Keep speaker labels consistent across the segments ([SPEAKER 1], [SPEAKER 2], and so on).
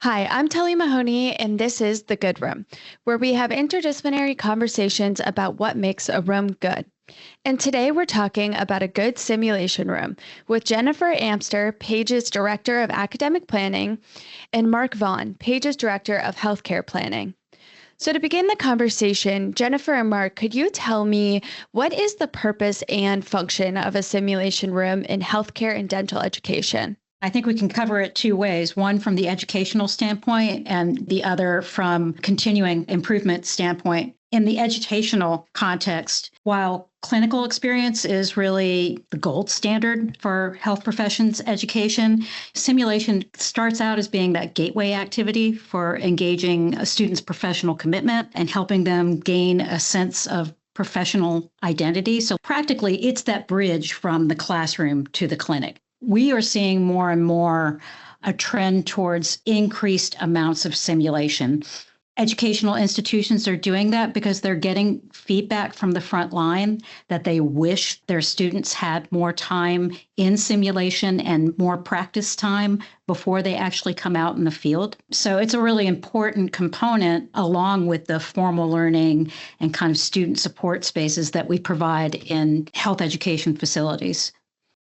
[SPEAKER 1] Hi, I'm Telly Mahoney, and this is The Good Room, where we have interdisciplinary conversations about what makes a room good. And today we're talking about a good simulation room with Jennifer Amster, Page's Director of Academic Planning, and Mark Vaughan, Page's Director of Healthcare Planning. So, to begin the conversation, Jennifer and Mark, could you tell me what is the purpose and function of a simulation room in healthcare and dental education?
[SPEAKER 2] I think we can cover it two ways, one from the educational standpoint and the other from continuing improvement standpoint. In the educational context, while clinical experience is really the gold standard for health professions education, simulation starts out as being that gateway activity for engaging a student's professional commitment and helping them gain a sense of professional identity. So practically, it's that bridge from the classroom to the clinic. We are seeing more and more a trend towards increased amounts of simulation. Educational institutions are doing that because they're getting feedback from the front line that they wish their students had more time in simulation and more practice time before they actually come out in the field. So it's a really important component along with the formal learning and kind of student support spaces that we provide in health education facilities.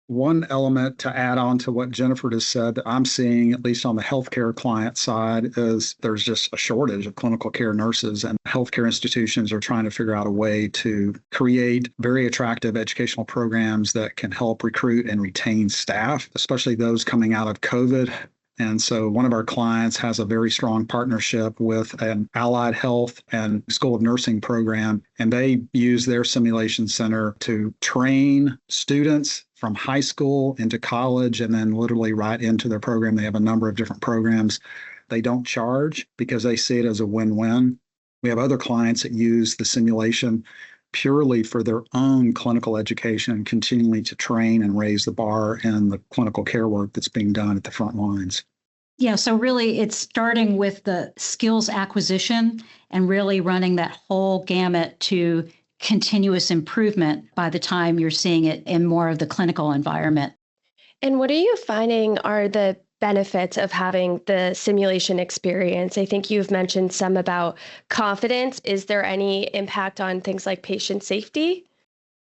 [SPEAKER 3] One element to add on to what Jennifer just said that I'm seeing, at least on the healthcare client side, is there's just a shortage of clinical care nurses, and healthcare institutions are trying to figure out a way to create very attractive educational programs that can help recruit and retain staff, especially those coming out of COVID. And so one of our clients has a very strong partnership with an allied health and school of nursing program, and they use their simulation center to train students from high school into college and then literally right into their program. They have a number of different programs. They don't charge because they see it as a win-win. We have other clients that use the simulation purely for their own clinical education, continuing to train and raise the bar in the clinical care work that's being done at the front lines.
[SPEAKER 2] Yeah, so really it's starting with the skills acquisition and really running that whole gamut to continuous improvement by the time you're seeing it in more of the clinical environment.
[SPEAKER 1] And what are you finding are the benefits of having the simulation experience? I think you've mentioned some about confidence. Is there any impact on things like patient safety?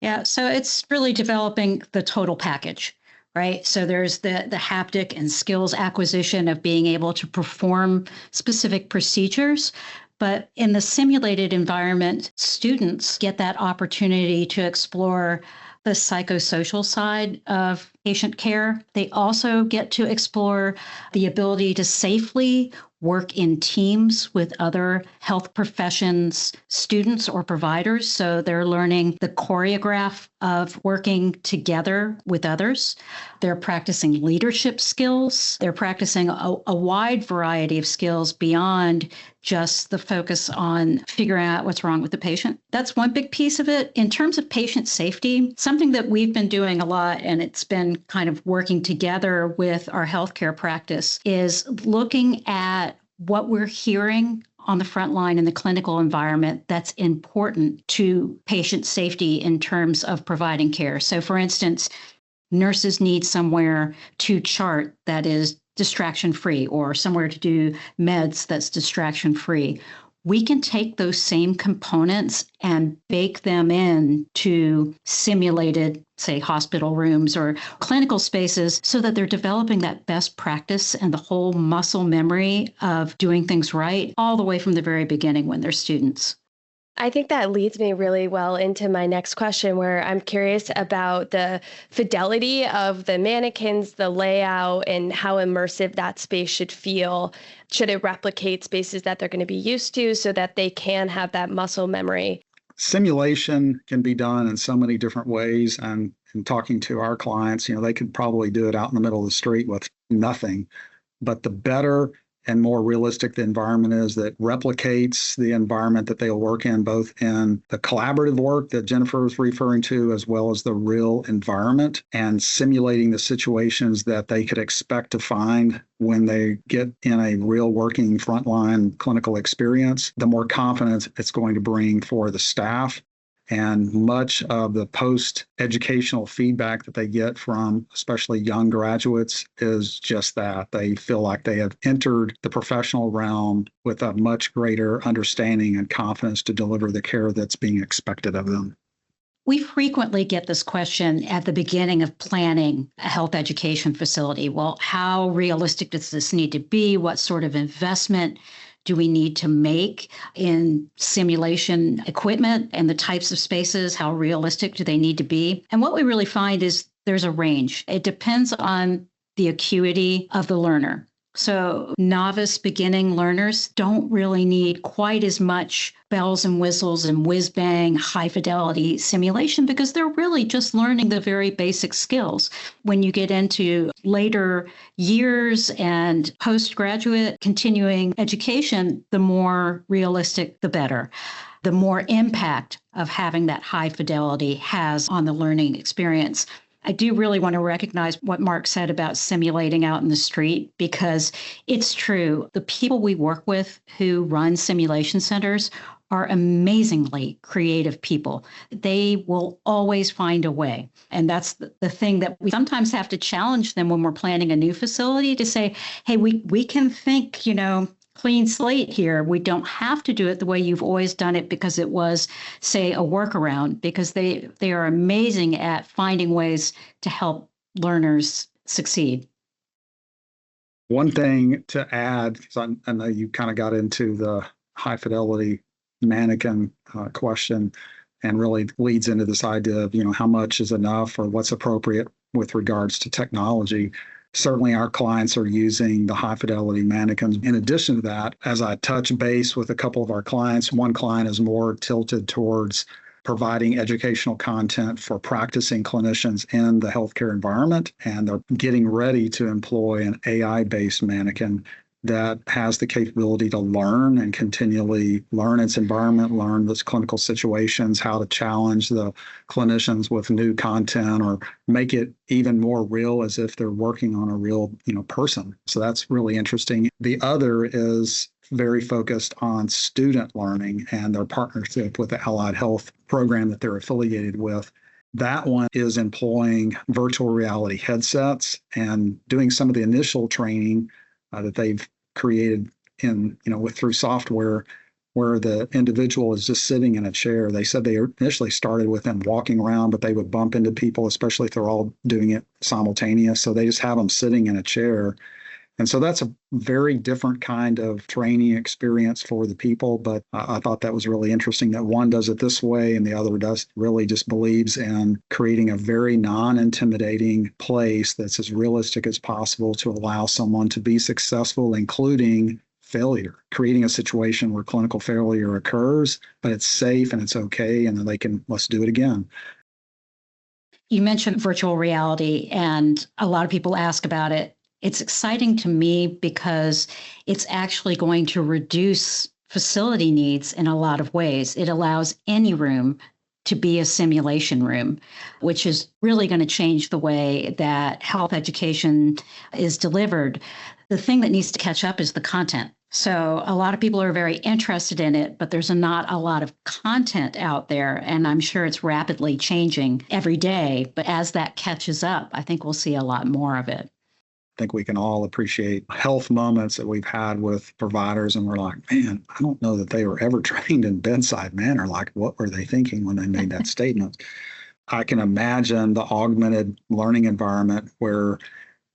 [SPEAKER 2] Yeah, so it's really developing the total package, right? So there's the haptic and skills acquisition of being able to perform specific procedures. But in the simulated environment, students get that opportunity to explore the psychosocial side of patient care. They also get to explore the ability to safely work in teams with other health professions, students or providers. So they're learning the choreograph of working together with others. They're practicing leadership skills. They're practicing a wide variety of skills beyond just the focus on figuring out what's wrong with the patient. That's one big piece of it. In terms of patient safety, something that we've been doing a lot, and it's been kind of working together with our healthcare practice, is looking at what we're hearing on the front line in the clinical environment that's important to patient safety in terms of providing care. So for instance, nurses need somewhere to chart that is distraction-free or somewhere to do meds that's distraction-free. We can take those same components and bake them in to simulated, say, hospital rooms or clinical spaces so that they're developing that best practice and the whole muscle memory of doing things right all the way from the very beginning when they're students.
[SPEAKER 1] I think that leads me really well into my next question, where I'm curious about the fidelity of the mannequins, the layout, and how immersive that space should feel. Should it replicate spaces that they're going to be used to so that they can have that muscle memory?
[SPEAKER 3] Simulation can be done in so many different ways. And in talking to our clients, they could probably do it out in the middle of the street with nothing. But the better and more realistic the environment is that replicates the environment that they'll work in, both in the collaborative work that Jennifer was referring to, as well as the real environment, and simulating the situations that they could expect to find when they get in a real working frontline clinical experience, the more confidence it's going to bring for the staff And much of the post-educational feedback that they get from especially young graduates is just that. They feel like they have entered the professional realm with a much greater understanding and confidence to deliver the care that's being expected of them.
[SPEAKER 2] We frequently get this question at the beginning of planning a health education facility. Well, how realistic does this need to be? What sort of investment do we need to make in simulation equipment and the types of spaces? How realistic do they need to be? And what we really find is there's a range. It depends on the acuity of the learner. So novice beginning learners don't really need quite as much bells and whistles and whiz bang high fidelity simulation because they're really just learning the very basic skills. When you get into later years and postgraduate continuing education, the more realistic, the better. The more impact of having that high fidelity has on the learning experience. I do really want to recognize what Mark said about simulating out in the street because it's true. The people we work with who run simulation centers are amazingly creative people. They will always find a way. And that's the thing that we sometimes have to challenge them when we're planning a new facility to say, hey, we can think, clean slate here. We don't have to do it the way you've always done it because it was, say, a workaround, because they are amazing at finding ways to help learners succeed.
[SPEAKER 3] One thing to add, because I know you kind of got into the high fidelity mannequin question and really leads into this idea of, how much is enough or what's appropriate with regards to technology. Certainly our clients are using the high fidelity mannequins. In addition to that, as I touch base with a couple of our clients, one client is more tilted towards providing educational content for practicing clinicians in the healthcare environment, and they're getting ready to employ an AI-based mannequin that has the capability to learn and continually learn its environment, learn its clinical situations, how to challenge the clinicians with new content or make it even more real as if they're working on a real, person. So that's really interesting. The other is very focused on student learning and their partnership with the Allied Health program that they're affiliated with. That one is employing virtual reality headsets and doing some of the initial training that they've created through software where the individual is just sitting in a chair. They said they initially started with them walking around, but they would bump into people, especially if they're all doing it simultaneous. So they just have them sitting in a chair. And so that's a very different kind of training experience for the people. But I thought that was really interesting that one does it this way and the other does really just believes in creating a very non-intimidating place that's as realistic as possible to allow someone to be successful, including failure, creating a situation where clinical failure occurs, but it's safe and it's okay. And then let's do it again.
[SPEAKER 2] You mentioned virtual reality, and a lot of people ask about it. It's exciting to me because it's actually going to reduce facility needs in a lot of ways. It allows any room to be a simulation room, which is really going to change the way that health education is delivered. The thing that needs to catch up is the content. So a lot of people are very interested in it, but there's not a lot of content out there. And I'm sure it's rapidly changing every day. But as that catches up, I think we'll see a lot more of it.
[SPEAKER 3] I think we can all appreciate health moments that we've had with providers, and we're like, man, I don't know that they were ever trained in bedside manner. Like, what were they thinking when they made that statement? I can imagine the augmented learning environment where,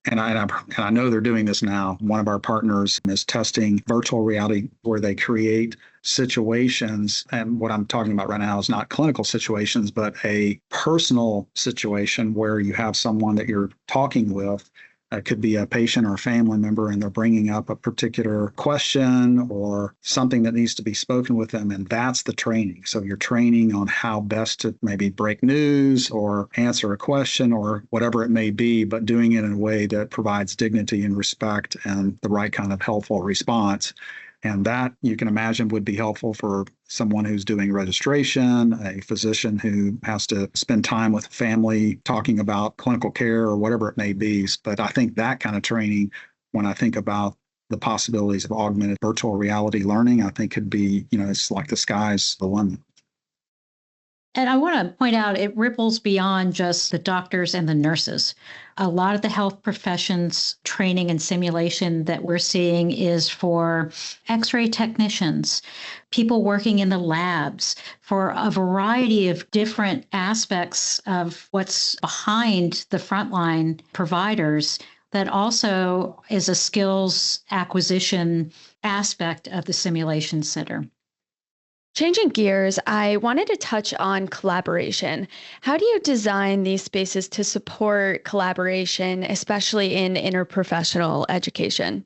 [SPEAKER 3] and I know they're doing this now. One of our partners is testing virtual reality where they create situations. And what I'm talking about right now is not clinical situations, but a personal situation where you have someone that you're talking with. It could be a patient or a family member, and they're bringing up a particular question or something that needs to be spoken with them. And that's the training. So you're training on how best to maybe break news or answer a question or whatever it may be, but doing it in a way that provides dignity and respect and the right kind of helpful response. And that, you can imagine, would be helpful for someone who's doing registration, a physician who has to spend time with family talking about clinical care or whatever it may be. But I think that kind of training, when I think about the possibilities of augmented virtual reality learning, I think could be, it's like the sky's the limit.
[SPEAKER 2] And I want to point out it ripples beyond just the doctors and the nurses. A lot of the health professions training and simulation that we're seeing is for x-ray technicians, people working in the labs, for a variety of different aspects of what's behind the frontline providers. That also is a skills acquisition aspect of the simulation center.
[SPEAKER 1] Changing gears, I wanted to touch on collaboration. How do you design these spaces to support collaboration, especially in interprofessional education?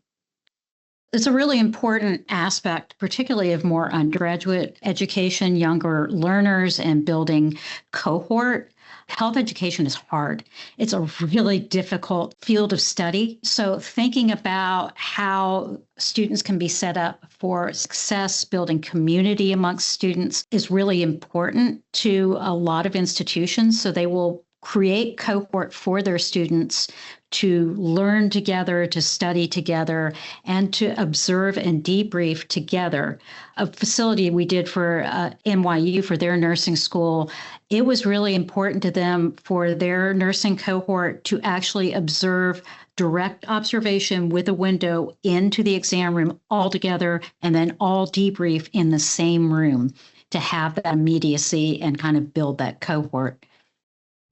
[SPEAKER 2] It's a really important aspect, particularly of more undergraduate education, younger learners, and building cohort. Health education is hard. It's a really difficult field of study. So, thinking about how students can be set up for success, building community amongst students is really important to a lot of institutions. So, they will create cohort for their students to learn together, to study together, and to observe and debrief together. A facility we did for NYU for their nursing school, it was really important to them for their nursing cohort to actually observe direct observation with a window into the exam room all together, and then all debrief in the same room to have that immediacy and kind of build that cohort.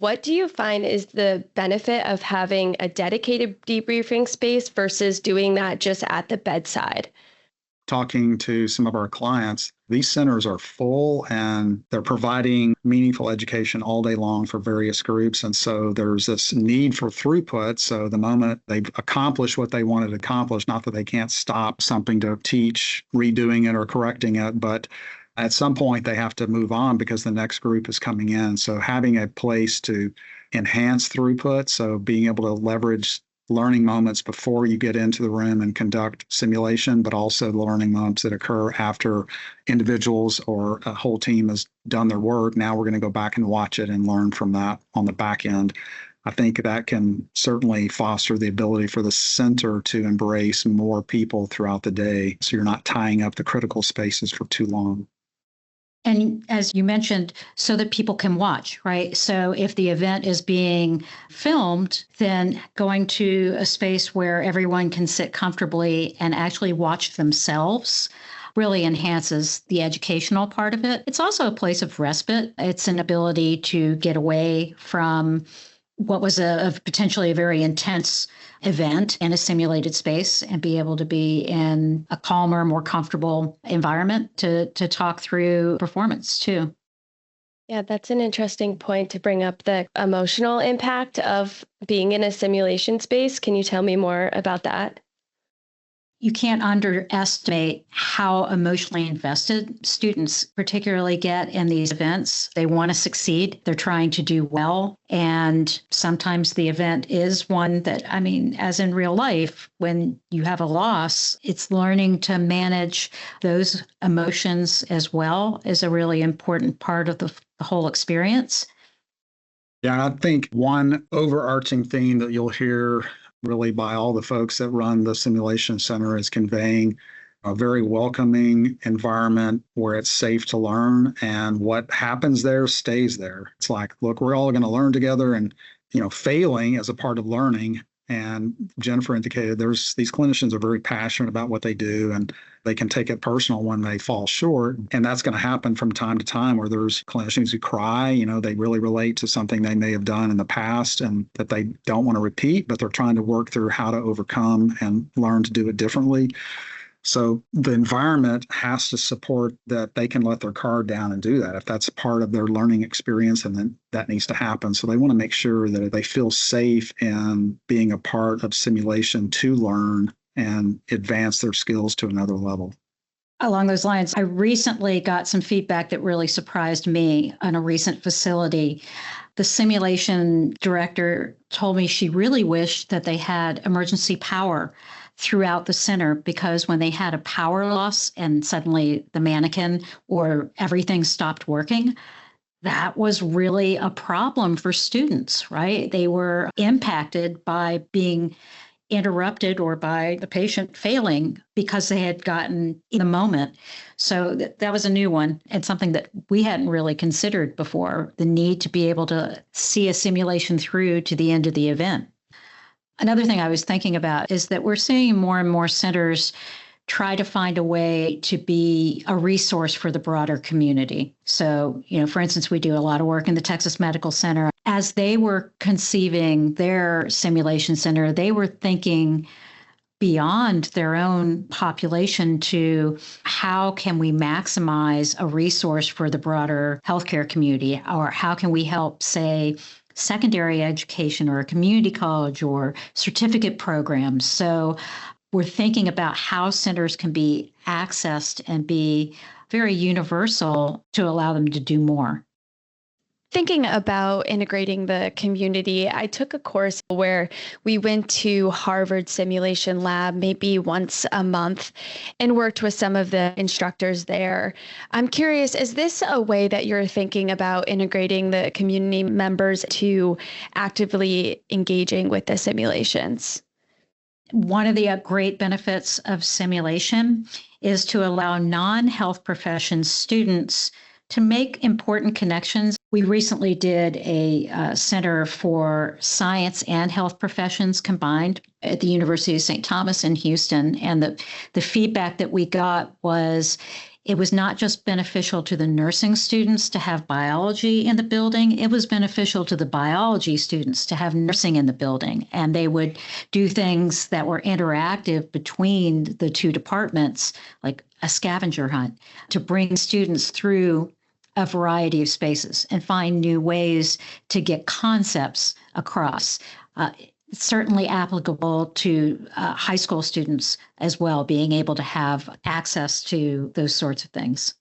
[SPEAKER 4] What do you find is the benefit of having a dedicated debriefing space versus doing that just at the bedside?
[SPEAKER 3] Talking to some of our clients, these centers are full and they're providing meaningful education all day long for various groups. And so there's this need for throughput. So the moment they've accomplished what they wanted to accomplish, not that they can't stop something to teach, redoing it or correcting it, but at some point they have to move on because the next group is coming in. So having a place to enhance throughput, so being able to leverage learning moments before you get into the room and conduct simulation, but also the learning moments that occur after individuals or a whole team has done their work. Now we're going to go back and watch it and learn from that on the back end. I think that can certainly foster the ability for the center to embrace more people throughout the day, so you're not tying up the critical spaces for too long.
[SPEAKER 2] And as you mentioned, so that people can watch, right? So if the event is being filmed, then going to a space where everyone can sit comfortably and actually watch themselves really enhances the educational part of it. It's also a place of respite. It's an ability to get away from what was a potentially a very intense event in a simulated space and be able to be in a calmer, more comfortable environment to talk through performance too.
[SPEAKER 4] Yeah, that's an interesting point to bring up, the emotional impact of being in a simulation space. Can you tell me more about that?
[SPEAKER 2] You can't underestimate how emotionally invested students particularly get in these events. They want to succeed. They're trying to do well. And sometimes the event is one that, I mean, as in real life, when you have a loss, it's learning to manage those emotions as well is a really important part of the whole experience.
[SPEAKER 3] Yeah, I think one overarching theme that you'll hear really by all the folks that run the simulation center is conveying a very welcoming environment where it's safe to learn, and what happens there stays there. It's like, look, we're all going to learn together, and failing as a part of learning. And Jennifer indicated these clinicians are very passionate about what they do, and they can take it personal when they fall short. And that's going to happen from time to time, where there's clinicians who cry, they really relate to something they may have done in the past and that they don't want to repeat, but they're trying to work through how to overcome and learn to do it differently. So the environment has to support that they can let their guard down and do that. If that's part of their learning experience, and then that needs to happen. So they want to make sure that they feel safe in being a part of simulation to learn and advance their skills to another level.
[SPEAKER 2] Along those lines, I recently got some feedback that really surprised me on a recent facility. The simulation director told me she really wished that they had emergency power throughout the center, because when they had a power loss and suddenly the mannequin or everything stopped working, that was really a problem for students, right? They were impacted by being interrupted or by the patient failing because they had gotten in the moment. So that was a new one and something that we hadn't really considered before, the need to be able to see a simulation through to the end of the event. Another thing I was thinking about is that we're seeing more and more centers try to find a way to be a resource for the broader community. So, for instance, we do a lot of work in the Texas Medical Center. As they were conceiving their simulation center, they were thinking beyond their own population to how can we maximize a resource for the broader healthcare community, or how can we help, say, secondary education or a community college or certificate programs. So we're thinking about how centers can be accessed and be very universal to allow them to do more.
[SPEAKER 1] Thinking about integrating the community, I took a course where we went to Harvard Simulation Lab maybe once a month and worked with some of the instructors there. I'm curious, is this a way that you're thinking about integrating the community members to actively engaging with the simulations?
[SPEAKER 2] One of the great benefits of simulation is to allow non-health profession students to make important connections. We recently did a Center for Science and Health Professions combined at the University of St. Thomas in Houston. And the feedback that we got was it was not just beneficial to the nursing students to have biology in the building, it was beneficial to the biology students to have nursing in the building. And they would do things that were interactive between the two departments, like a scavenger hunt, to bring students through a variety of spaces and find new ways to get concepts across. It's certainly applicable to high school students as well, being able to have access to those sorts of things.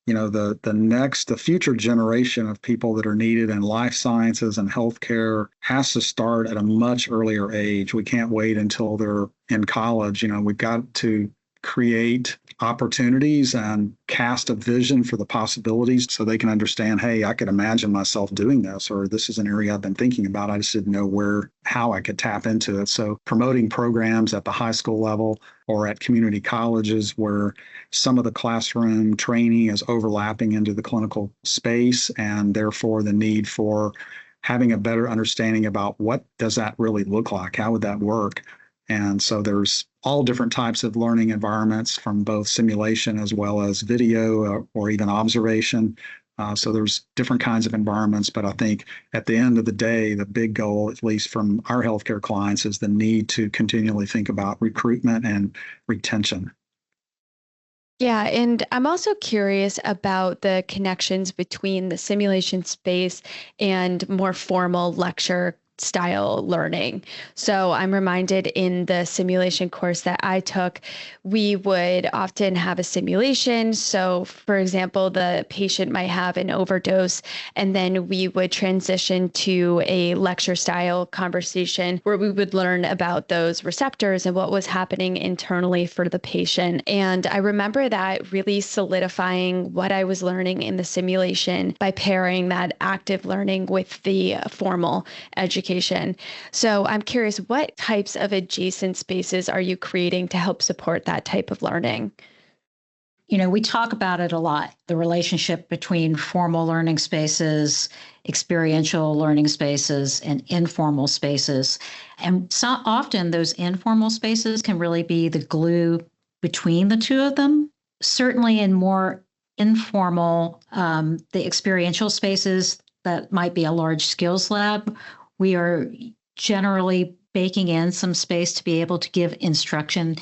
[SPEAKER 3] The future generation of people that are needed in life sciences and healthcare has to start at a much earlier age. We can't wait until they're in college. We've got to create opportunities and cast a vision for the possibilities so they can understand, hey, I could imagine myself doing this, or this is an area I've been thinking about. I just didn't know how I could tap into it. So promoting programs at the high school level or at community colleges where some of the classroom training is overlapping into the clinical space, and therefore the need for having a better understanding about what does that really look like? How would that work? And so there's all different types of learning environments from both simulation as well as video or even observation. So there's different kinds of environments. But I think at the end of the day, the big goal, at least from our healthcare clients, is the need to continually think about recruitment and retention.
[SPEAKER 1] Yeah, and I'm also curious about the connections between the simulation space and more formal lecture style learning. So I'm reminded in the simulation course that I took, we would often have a simulation. So for example, the patient might have an overdose, and then we would transition to a lecture style conversation where we would learn about those receptors and what was happening internally for the patient. And I remember that really solidifying what I was learning in the simulation by pairing that active learning with the formal education. So I'm curious, what types of adjacent spaces are you creating to help support that type of learning?
[SPEAKER 2] We talk about it a lot, the relationship between formal learning spaces, experiential learning spaces, and informal spaces. And so often those informal spaces can really be the glue between the two of them. Certainly in more informal, the experiential spaces that might be a large skills lab, we are generally baking in some space to be able to give instruction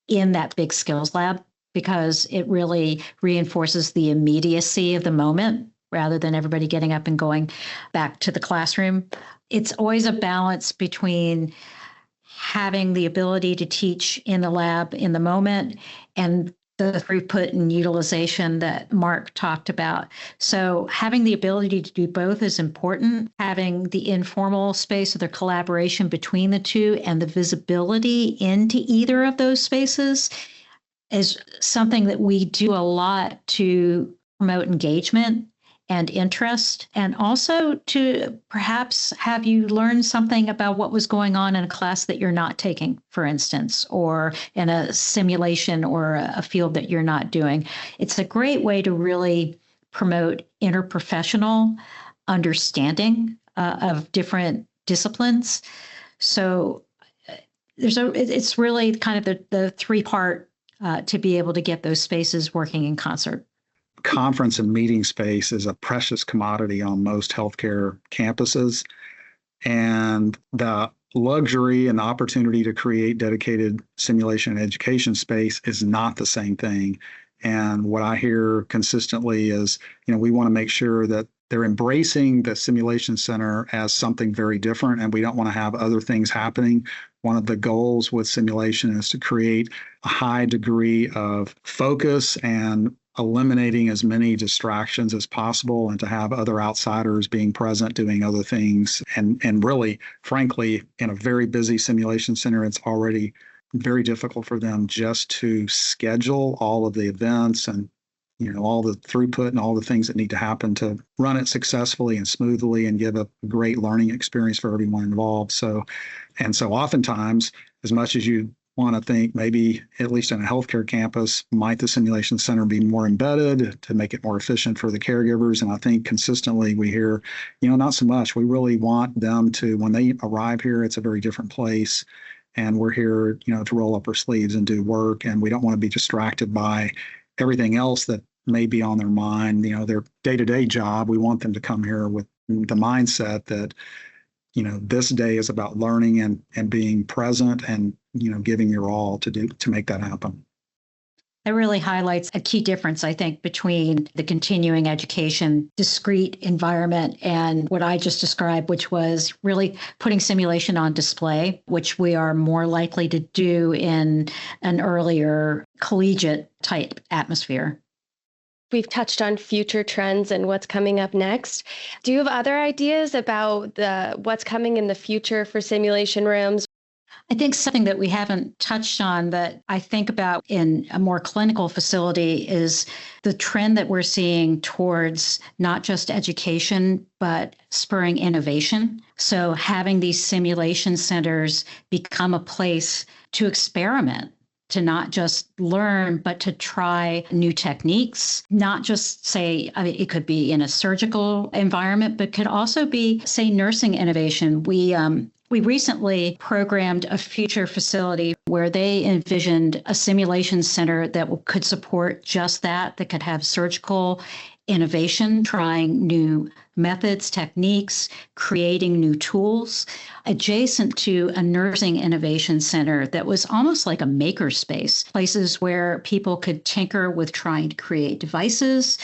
[SPEAKER 2] in that big skills lab because it really reinforces the immediacy of the moment rather than everybody getting up and going back to the classroom. It's always a balance between having the ability to teach in the lab in the moment and the throughput and utilization that Mark talked about. So having the ability to do both is important. Having the informal space of the collaboration between the two and the visibility into either of those spaces is something that we do a lot to promote engagement and interest, and also to perhaps have you learn something about what was going on in a class that you're not taking, for instance, or in a simulation or a field that you're not doing. It's a great way to really promote interprofessional understanding of different disciplines. So it's really kind of the three-part to be able to get those spaces working in concert.
[SPEAKER 3] Conference and meeting space is a precious commodity on most healthcare campuses. And the luxury and the opportunity to create dedicated simulation and education space is not the same thing. And what I hear consistently is, we want to make sure that they're embracing the simulation center as something very different, and we don't want to have other things happening. One of the goals with simulation is to create a high degree of focus and eliminating as many distractions as possible, and to have other outsiders being present doing other things. And really, frankly, in a very busy simulation center, it's already very difficult for them just to schedule all of the events and all the throughput and all the things that need to happen to run it successfully and smoothly and give a great learning experience for everyone involved. So oftentimes, as much as you want to think maybe, at least in a healthcare campus, might the simulation center be more embedded to make it more efficient for the caregivers? And I think consistently we hear, not so much. We really want them to, when they arrive here, it's a very different place. And we're here, to roll up our sleeves and do work. And we don't want to be distracted by everything else that may be on their mind, their day-to-day job. We want them to come here with the mindset that, this day is about learning and being present and, giving your all to make that happen.
[SPEAKER 2] That really highlights a key difference, I think, between the continuing education discrete environment and what I just described, which was really putting simulation on display, which we are more likely to do in an earlier collegiate type atmosphere.
[SPEAKER 4] We've touched on future trends and what's coming up next. Do you have other ideas about what's coming in the future for simulation rooms?
[SPEAKER 2] I think something that we haven't touched on that I think about in a more clinical facility is the trend that we're seeing towards not just education, but spurring innovation. So having these simulation centers become a place to experiment, to not just learn, but to try new techniques, not just say, it could be in a surgical environment, but could also be, say, nursing innovation. We recently programmed a future facility where they envisioned a simulation center that could support just that could have surgical innovation, trying new methods, techniques, creating new tools, adjacent to a nursing innovation center that was almost like a makerspace, places where people could tinker with trying to create devices,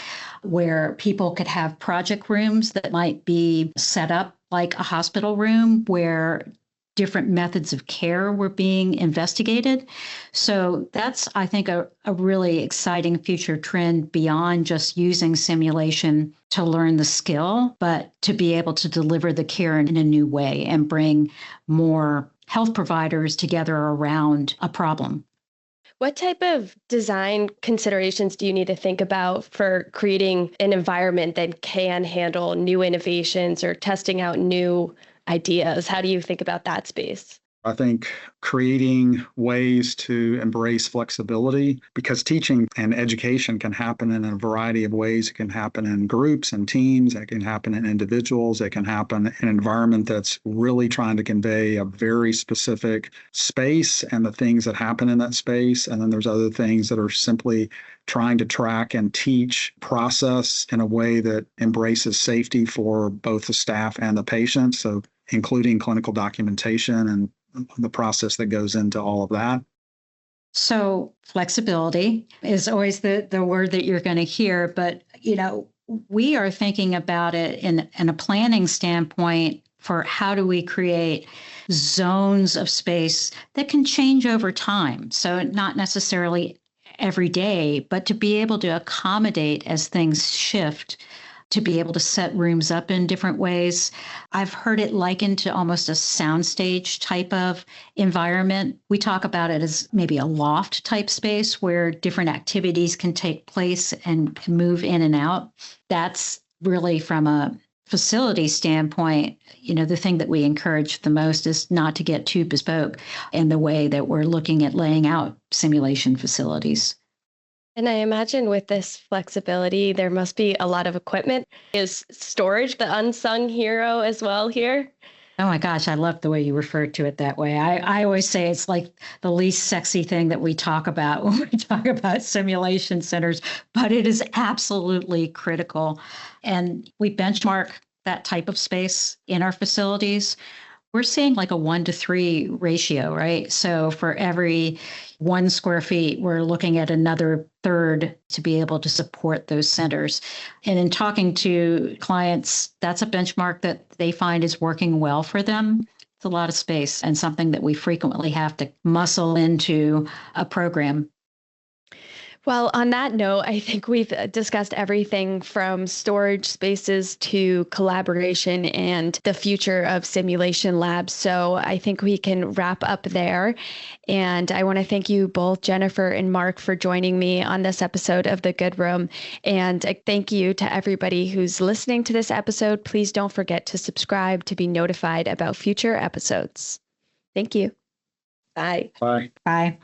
[SPEAKER 2] where people could have project rooms that might be set up like a hospital room where different methods of care were being investigated. So that's, I think, a really exciting future trend beyond just using simulation to learn the skill, but to be able to deliver the care in a new way and bring more health providers together around a problem.
[SPEAKER 4] What type of design considerations do you need to think about for creating an environment that can handle new innovations or testing out new ideas? How do you think about that space?
[SPEAKER 3] I think creating ways to embrace flexibility, because teaching and education can happen in a variety of ways. It can happen in groups and teams. It can happen in individuals. It can happen in an environment that's really trying to convey a very specific space and the things that happen in that space. And then there's other things that are simply trying to track and teach process in a way that embraces safety for both the staff and the patient. So including clinical documentation and the process that goes into all of that.
[SPEAKER 2] So flexibility is always the word that you're going to hear, but we are thinking about it in a planning standpoint for how do we create zones of space that can change over time. So not necessarily every day, but to be able to accommodate as things shift, to be able to set rooms up in different ways. I've heard it likened to almost a soundstage type of environment. We talk about it as maybe a loft type space where different activities can take place and move in and out. That's really from a facility standpoint, the thing that we encourage the most is not to get too bespoke in the way that we're looking at laying out simulation facilities.
[SPEAKER 4] And I imagine with this flexibility, there must be a lot of equipment. Is storage the unsung hero as well here?
[SPEAKER 2] Oh my gosh, I love the way you refer to it that way. I always say it's like the least sexy thing that we talk about when we talk about simulation centers, but it is absolutely critical. And we benchmark that type of space in our facilities. We're seeing like a 1-to-3 ratio, right? So for every 1 square feet, we're looking at another third to be able to support those centers. And in talking to clients, that's a benchmark that they find is working well for them. It's a lot of space and something that we frequently have to muscle into a program.
[SPEAKER 1] Well, on that note, I think we've discussed everything from storage spaces to collaboration and the future of simulation labs. So I think we can wrap up there. And I want to thank you both, Jennifer and Mark, for joining me on this episode of The Good Room. And thank you to everybody who's listening to this episode. Please don't forget to subscribe to be notified about future episodes. Thank you.
[SPEAKER 4] Bye.
[SPEAKER 3] Bye.
[SPEAKER 2] Bye.